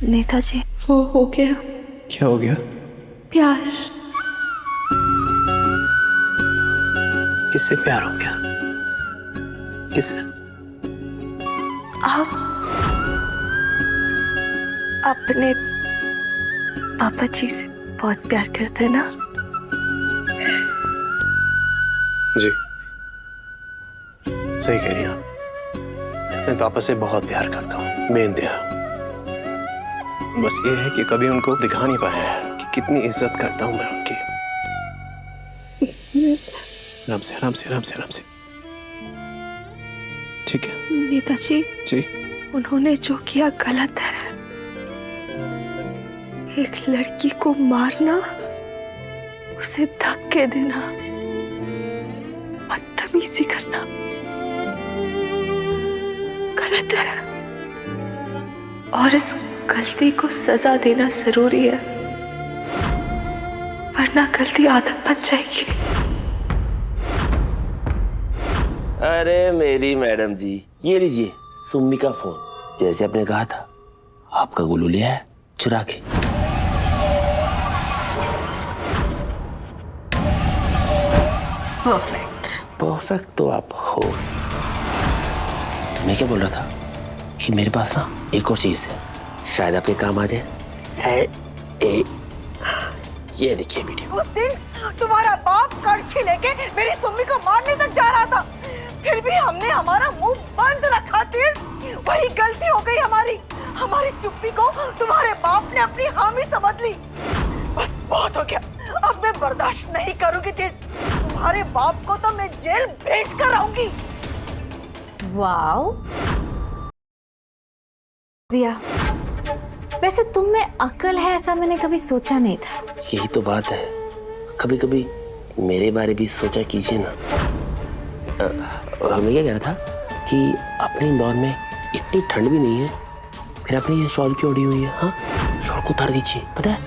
नेताजी, वो हो गया। क्या हो गया? प्यार। किससे प्यार हो गया? किससे? आप अपने पापा जी से बहुत प्यार करते हैं ना? जी, सही कह रही हैं आप। मैं पापा से बहुत प्यार करता हूँ, बेइंतहा। बस ये है कि कभी उनको दिखा नहीं पाया है कि कितनी इज्जत करता हूँ मैं उनकी। आराम से, आराम से, आराम से, आराम से। ठीक है नेताजी जी। उन्होंने जो किया गलत है। एक लड़की को मारना, उसे धक्के देना, बदतमीजी करना गलत है। और इस गलती को सजा देना जरूरी है, वरना गलती आदत बन जाएगी। अरे मेरी मैडम जी, ये लीजिए सुम्मी का फोन। जैसे आपने कहा था, आपका गुल्लू लिया है चुरा के। परफेक्ट। परफेक्ट तो आप हो। मैं क्या बोल रहा था कि मेरे पास ना एक और चीज है, शायद आपके काम आ जाए। ये देखिए वीडियो। उस दिन तुम्हारा बाप कड़छी लेके मेरी सुम्मी को मारने तक जा रहा था, फिर भी हमने हमारा मुंह बंद रखा। फिर वही गलती हो गई हमारी। हमारी चुप्पी को तुम्हारे बाप ने अपनी हामी समझ ली। बस बहुत हो गया, अब मैं बर्दाश्त नहीं करूंगी। तुम्हारे बाप को तो मैं जेल भेज कर आऊंगी। वाओ दिया, वैसे तुम में अक्ल है ऐसा मैंने कभी सोचा नहीं था। यही तो बात है, कभी कभी मेरे बारे भी सोचा कीजिए ना। मैं क्या कह रहा था कि अपने इंदौर में इतनी ठंड भी नहीं है, फिर आपने ये शॉल क्यों ओढ़ी हुई है? हाँ, शॉल को उतार दीजिए, पता है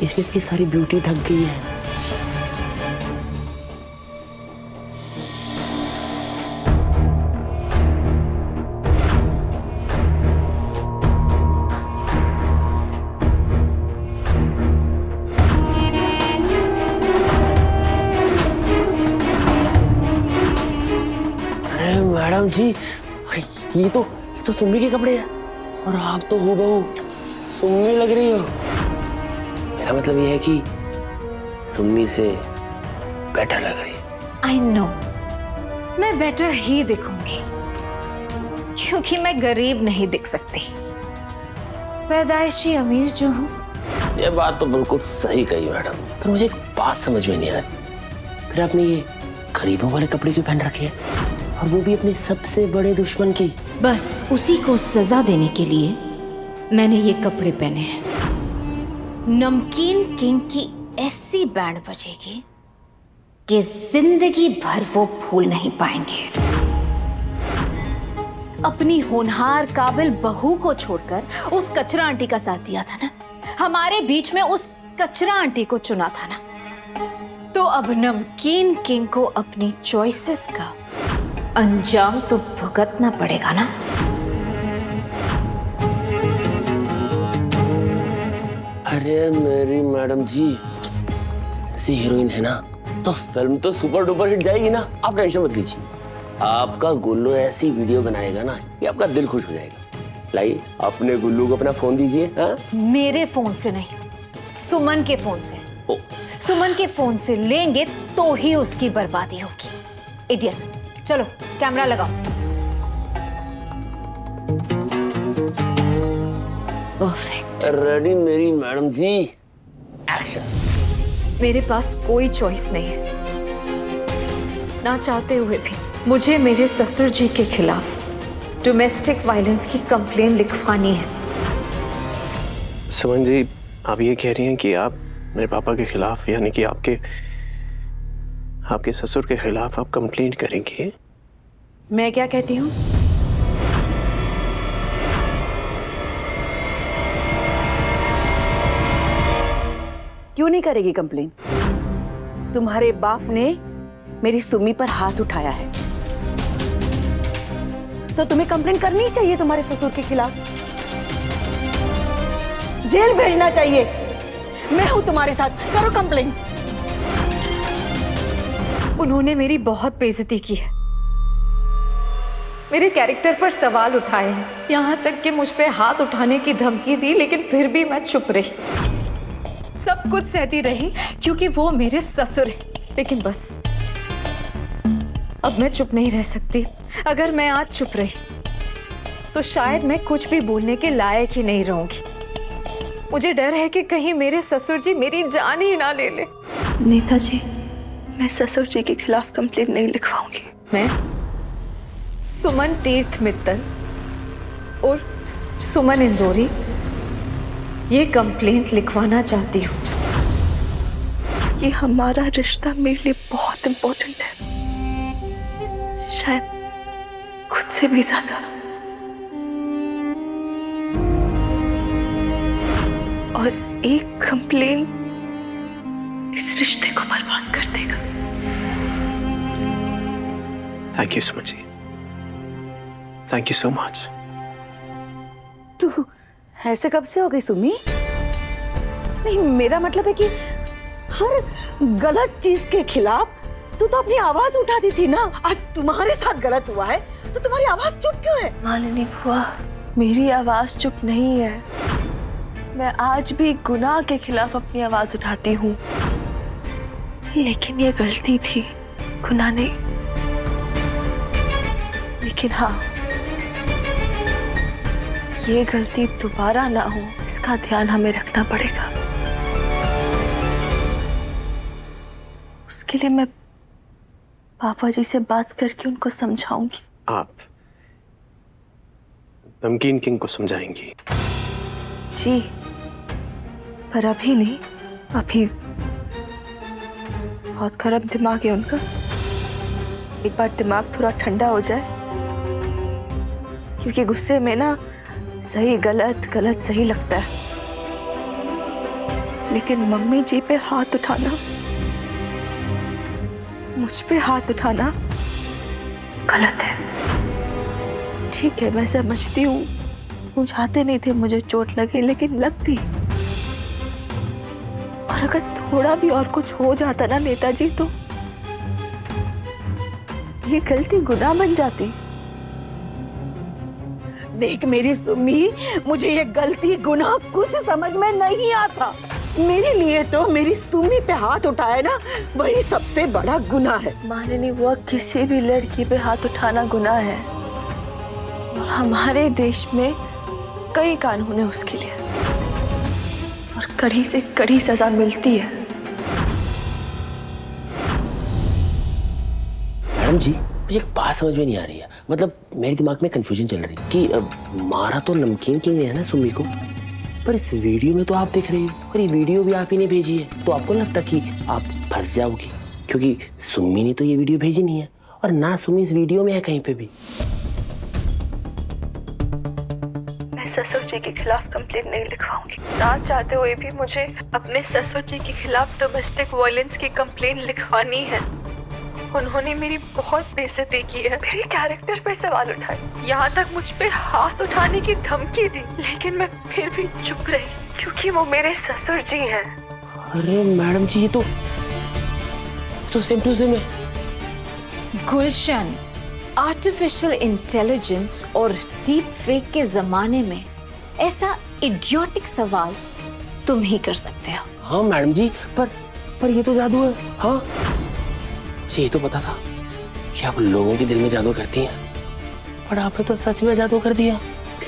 इसमें इतनी सारी ब्यूटी ढक गई है। मैडम जी, ये तो सुम्मी के कपड़े हैं और आप तो हूबहू सुम्मी लग रही हो। मेरा मतलब ये है कि सुम्मी से बेटर लग रही है। आई नो, मैं बेटर ही दिखूंगी क्योंकि मैं गरीब नहीं दिख सकती, पैदाइशी अमीर जो हूँ। ये बात तो बिल्कुल सही कही मैडम, पर मुझे एक बात समझ में नहीं आ रही, फिर आपने ये गरीबों वाले कपड़े क्यों पहन रखे हैं, और वो भी अपने सबसे बड़े दुश्मन की? बस उसी को सजा देने के लिए मैंने ये कपड़े पहने हैं। नमकीन किंग की ऐसी बैंड बजेगी कि जिंदगी भर वो भूल नहीं पाएंगे। अपनी होनहार काबिल बहू को छोड़कर उस कचरा आंटी का साथ दिया था ना, हमारे बीच में उस कचरा आंटी को चुना था ना, तो अब नमकीन किंग को अपनी चॉइसेस का अंजाम तो भुगतना पड़ेगा ना। अरे मेरी मैडम जी, ऐसी हीरोइन है ना तो फिल्म तो सुपर डुपर हिट जाएगी ना, आप टेंशन मत लीजिए। आपका गुल्लू ऐसी वीडियो बनाएगा ना कि आपका दिल खुश हो जाएगा। लाइए अपने गुल्लू को अपना फोन दीजिए। हाँ, मेरे फोन से नहीं, सुमन के फोन से। सुमन के फोन से लेंगे तो ही उसकी बर्बादी होगी। इडियट, चलो कैमरा लगाओ। परफेक्ट। रेडी मेरी मैडम जी, एक्शन। मेरे पास कोई चॉइस नहीं है, ना चाहते हुए भी मुझे मेरे ससुर जी के खिलाफ डोमेस्टिक वायलेंस की कंप्लेन लिखवानी है। सुमन जी, आप ये कह रही हैं कि आप मेरे पापा के खिलाफ, यानी कि आपके ससुर के खिलाफ आप कंप्लेंट करेंगे? मैं क्या कहती हूँ? क्यों नहीं करेगी कंप्लेन? तुम्हारे बाप ने मेरी सुम्मी पर हाथ उठाया है, तो तुम्हें कंप्लेन करनी ही चाहिए तुम्हारे ससुर के खिलाफ। जेल भेजना चाहिए। मैं हूं तुम्हारे साथ, करो कंप्लेन। उन्होंने मेरी बहुत बेइज्जती की है, मेरे कैरेक्टर पर सवाल उठाए हैं, यहाँ तक कि मुझ पे हाथ उठाने की धमकी दी, लेकिन फिर भी मैं चुप रही, सब कुछ सहती रही क्योंकि वो मेरे ससुर हैं। लेकिन बस अब मैं चुप नहीं रह सकती। अगर मैं आज चुप रही तो शायद मैं कुछ भी बोलने के लायक ही नहीं रहूंगी। मुझे डर है कि कहीं मेरे ससुर जी मेरी जान ही ना ले ले। नेताजी, मैं ससुर जी के खिलाफ कंप्लेंट नहीं लिखवाऊंगी। मैं सुमन तीर्थ मित्तल और सुमन इंदौरी ये कंप्लेंट लिखवाना चाहती हूँ। ये हमारा रिश्ता मेरे लिए बहुत इम्पोर्टेंट है, शायद खुद से भी ज्यादा। और एक कंप्लेंट इस रिश्ते को बर्बाद कर देगा। Thank you Suman ji, thank you so much. तू ऐसे कब से हो गई सुमी? नहीं, मेरा मतलब है कि हर गलत चीज के खिलाफ तू तो अपनी आवाज उठाती थी ना। आज तुम्हारे साथ गलत हुआ है तो तुम्हारी आवाज चुप क्यों है? मालिनी बुआ, मेरी आवाज चुप नहीं है। मैं आज भी गुनाह के खिलाफ अपनी आवाज उठाती हूँ, लेकिन ये गलती थी, गुनाह नहीं। लेकिन हाँ, ये गलती दोबारा ना हो, इसका ध्यान हमें रखना पड़ेगा। उसके लिए मैं पापा जी से बात करके उनको समझाऊंगी। आप नमकीन किंग को समझाएंगी? जी, पर अभी नहीं। अभी बहुत खराब दिमाग है उनका। एक बार दिमाग थोड़ा ठंडा हो जाए, क्योंकि गुस्से में ना सही गलत, गलत सही लगता है। लेकिन मम्मी जी पे हाथ उठाना, मुझ पे हाथ उठाना गलत है। ठीक है, मैं समझती हूँ, वो चाहते नहीं थे मुझे चोट लगे, लेकिन लग गई। और अगर थोड़ा भी और कुछ हो जाता ना नेताजी, तो ये गलती गुनाह बन जाती। देख मेरी सुमी, मुझे ये गलती गुनाह कुछ समझ में नहीं आता। मेरे लिए तो मेरी सुमी पे हाथ उठाए ना, वही सबसे बड़ा गुनाह है। मानिनी बुआ, किसी भी लड़की पे हाथ उठाना गुनाह है, और हमारे देश में कई कानून है उसके लिए, और कड़ी से कड़ी सजा मिलती है। मैडम जी, मुझे एक बात समझ में नहीं आ रही है। मतलब मेरे दिमाग में कंफ्यूजन चल रही है कि मारा तो नमकीन किंग ने है ना सुम्मी को, पर इस वीडियो में तो आप दिख रही हो और ये वीडियो भी आप ही ने भेजी है। तो आपको लगता कि आप फंस जाओगी, क्योंकि सुम्मी ने तो ये वीडियो भेजी नहीं है और ना सुम्मी इस वीडियो में है कहीं पे भी। मैं ससुर जी के खिलाफ कंप्लेंट नहीं लिखवाऊंगी। ना चाहते हुए भी मुझे अपने ससुर जी के खिलाफ डोमेस्टिक वायलेंस की कंप्लेंट लिखवानी है। उन्होंने मेरी बहुत बेइज्जती की है, मेरे कैरेक्टर पे सवाल उठाए, यहाँ तक मुझ पे हाथ उठाने की धमकी दी, लेकिन मैं फिर भी चुप रही, क्योंकि वो मेरे ससुर जी हैं। अरे मैडम जी, ये तो सेम टू सेम है। गुलशन, आर्टिफिशियल इंटेलिजेंस और डीप फेक के जमाने में ऐसा इडियोटिक सवाल तुम ही कर सकते हो। हाँ मैडम जी, पर ये तो जादू है। हाँ, मुझे ये तो पता था कि आप लोगों के दिल में जादू करती हैं, पर आपने तो सच में जादू कर दिया।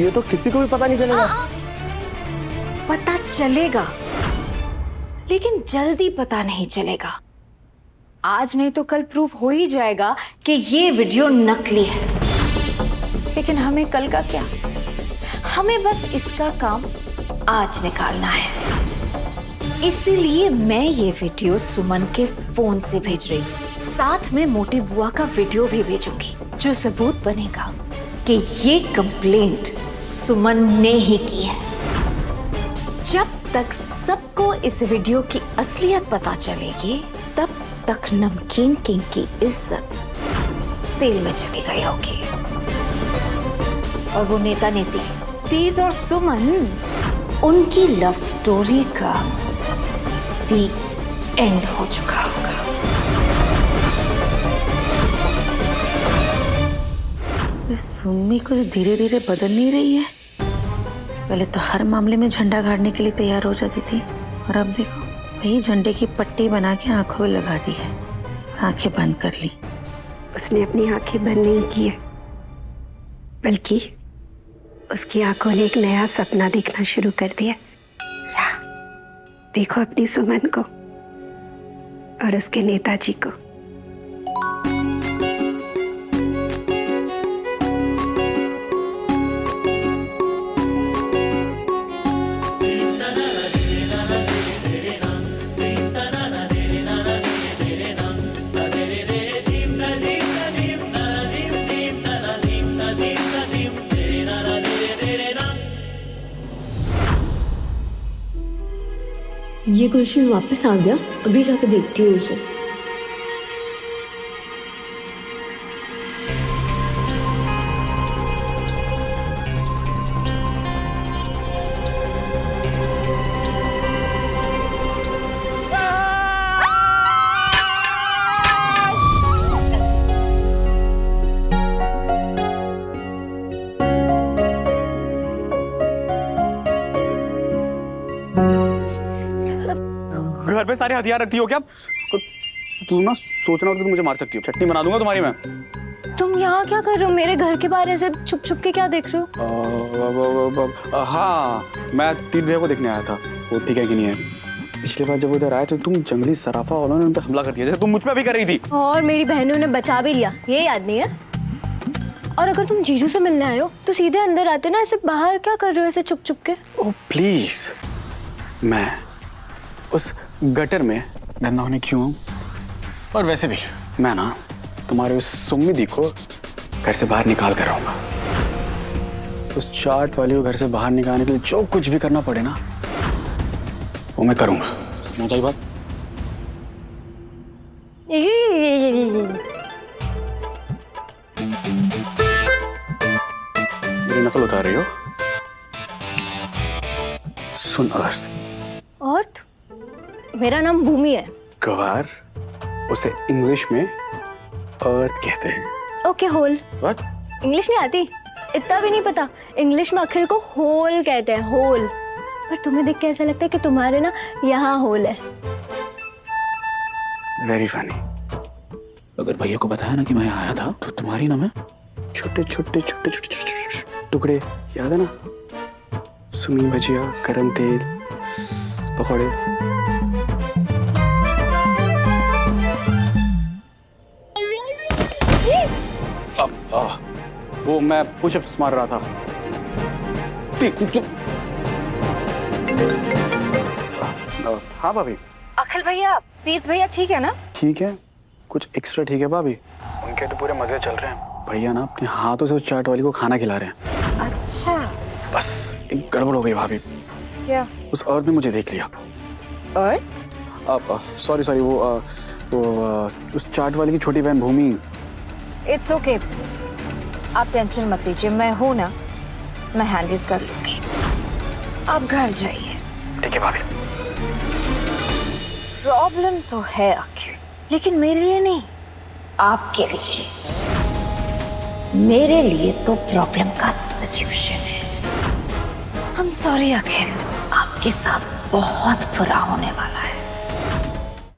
ये तो किसी को भी पता नहीं चलेगा। पता चलेगा, लेकिन जल्दी पता नहीं चलेगा। आज नहीं तो कल प्रूफ हो ही जाएगा कि ये वीडियो नकली है। लेकिन हमें कल का क्या, हमें बस इसका काम आज निकालना है। इसीलिए मैं ये वीडियो सुमन के फोन से भेज रही हूँ। साथ में मोटी बुआ का वीडियो भी भेजूंगी, जो सबूत बनेगा कि ये कंप्लेंट सुमन ने ही की है। जब तक सबको इस वीडियो की असलियत पता चलेगी, तब तक नमकीन किंग की इज्जत तेल में चली गई होगी। और वो नेता नेती तीर्थ और सुमन, उनकी लव स्टोरी का दी एंड हो चुका होगा। इस सुम्मी को जो धीरे धीरे बदल नहीं रही है, पहले तो हर मामले में झंडा गाड़ने के लिए तैयार हो जाती थी, और अब देखो वही झंडे की पट्टी बना के आंखों में लगा दी है, आंखें बंद कर ली। उसने अपनी आंखें बंद नहीं की है, बल्कि उसकी आंखों ने एक नया सपना देखना शुरू कर दिया। क्या? देखो अपनी सुमन को और उसके नेताजी को। ये गुलशन वापस आ गया, अभी जाके देखती हूँ उसे। घर पे सारे हथियार रखती हो क्या? तू ना सोचना हो तो मुझे मार सकती हो, चटनी बना दूंगा तुम्हारी मैं। तुम यहाँ क्या कर रहे हो? मेरे घर के बाहर से छुप छुप के क्या देख रहे हो? हाँ, मैं तीन भैया को देखने आया था, वो ठीक है कि नहीं है। पिछली बार जब उधर आए तो तुम जंगली सराफा वालों ने उन पर हमला कर दिया, जैसे तुम मुझ पे भी कर रही थी। और मेरी बहनों ने बचा भी लिया, ये याद नहीं है? और अगर तुम जीजू से मिलने आए हो तो सीधे अंदर आते ना, ऐसे बाहर क्या कर रहे हो ऐसे छुप छुप के? ओह प्लीज, मैं उस गटर में गंदा होने क्यों हूँ? और वैसे भी मैं ना तुम्हारे उस सुम्मी दी को घर से बाहर निकाल कर रहूंगा। उस चाट वाली को घर से बाहर निकालने के लिए जो कुछ भी करना पड़े ना, वो मैं करूंगा। समझ आई बात? मेरी नकल उतार रही हो? सुन अर्थ। अर्थ? मेरा नाम भूमि है। गवार, उसे इंग्लिश में अर्थ कहते हैं। Okay, whole. व्हाट? इंग्लिश नहीं आती? इतना भी नहीं पता? इंग्लिश में अखिल को होल कहते हैं, होल। पर तुम्हें देख के ऐसा लगता है कि तुम्हारे ना यहाँ होल है। Very funny. अगर भैया को बताया ना कि मैं आया था तो तुम्हारी ना मैं छोटे छोटे छोटे छोटे छोटे टुकड़े, याद है ना? सुमी भजिया, गरम तेल, पकौड़े। वो मैं पुशअप्स मार रहा था। हाँ भाभी। अखिल भैया, तीर्थ भैया ठीक है ना? ठीक है, कुछ एक्स्ट्रा ठीक है भाभी। उनके तो पूरे मजे चल रहे हैं। भैया ना अपने हाथों से उस चाट वाली को खाना खिला रहे हैं। अच्छा। बस एक गड़बड़ हो गई भाभी। क्या? उस औरत ने मुझे देख लिया। अर्थ? सॉरी, वो उस चाट वाली की छोटी बहन भूमि। इट्स ओके, आप टेंशन मत लीजिए, मैं हूं ना, मैं हैंडल कर लूंगी। आप घर जाइए। ठीक है भाभी। प्रॉब्लम तो है अखिल, लेकिन मेरे लिए नहीं, आपके लिए। मेरे लिए तो प्रॉब्लम का सॉल्यूशन है। I'm sorry अखिल, आपके साथ बहुत बुरा होने वाला है।